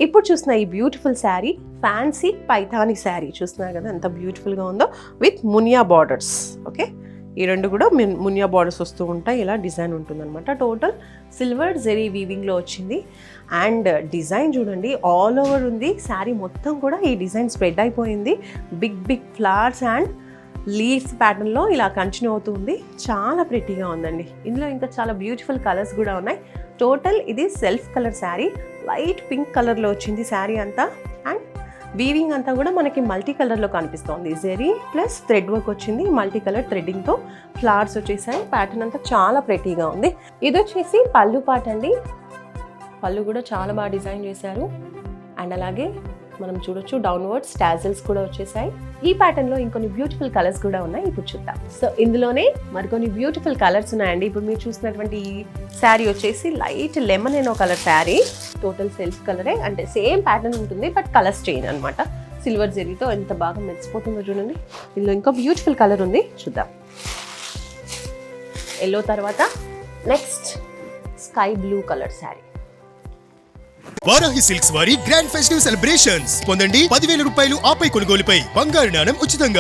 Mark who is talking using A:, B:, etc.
A: ఇప్పుడు చూసిన ఈ బ్యూటిఫుల్ శారీ ఫ్యాన్సీ పైథానీ శారీ చూస్తున్నారు కదా ఎంత బ్యూటిఫుల్గా ఉందో విత్ మునియా బార్డర్స్. ఓకే, ఈ రెండు కూడా మునియా బార్డర్స్ వస్తూ ఉంటాయి, ఇలా డిజైన్ ఉంటుందన్నమాట. టోటల్ సిల్వర్ జెరీ వీవింగ్లో వచ్చింది. అండ్ డిజైన్ చూడండి ఆల్ ఓవర్ ఉంది. శారీ మొత్తం కూడా ఈ డిజైన్ స్ప్రెడ్ అయిపోయింది. Big big flowers and leaf ప్యాటర్న్లో ఇలా కంటిన్యూ అవుతుంది. చాలా ప్రిటీగా ఉందండి. ఇందులో ఇంకా చాలా బ్యూటిఫుల్ కలర్స్ కూడా ఉన్నాయి. టోటల్ ఇది self colour sari, light pink కలర్లో వచ్చింది శారీ అంతా. అండ్ వీవింగ్ అంతా కూడా మనకి మల్టీ కలర్లో కనిపిస్తుంది. జెరీ ప్లస్ థ్రెడ్ వర్క్ వచ్చింది, మల్టీ కలర్ థ్రెడ్డింగ్తో ఫ్లవర్స్ వచ్చేసాయి. ప్యాటర్న్ అంతా చాలా ప్రిటీగా ఉంది. ఇది వచ్చేసి పళ్ళు పాట అండి. పళ్ళు కూడా చాలా బాగా డిజైన్ చేశారు. అండ్ అలాగే మనం చూడొచ్చు డౌన్వర్డ్స్ టాజిల్స్ కూడా వచ్చేసాయి. ఈ ప్యాటర్న్లో ఇంకొన్ని బ్యూటిఫుల్ కలర్స్ కూడా ఉన్నాయి, ఇప్పుడు చూద్దాం. సో ఇందులోనే మరికొన్ని బ్యూటిఫుల్ కలర్స్ ఉన్నాయండి. ఇప్పుడు మీరు చూసినటువంటి ఈ శారీ వచ్చేసి లైట్ లెమన్ ఎనో కలర్ శారీ. టోటల్ సెల్ఫ్ కలరే, అంటే సేమ్ ప్యాటర్న్ ఉంటుంది బట్ కలర్స్ చేంజ్ అనమాట. సిల్వర్ జెరీతో ఎంత బాగా మెరిసిపోతుందో చూడండి. ఇందులో ఇంకా బ్యూటిఫుల్ కలర్ ఉంది, చూద్దాం. ఎల్లో తర్వాత next sky blue colour sari.
B: Varahi silks వారి గ్రాండ్ ఫెస్టివ్ సెలబ్రేషన్స్ పొందండి 10,000 రూపాయలు ఆపై కొనుగోలుపై బంగారు నాణెం ఉచితంగా.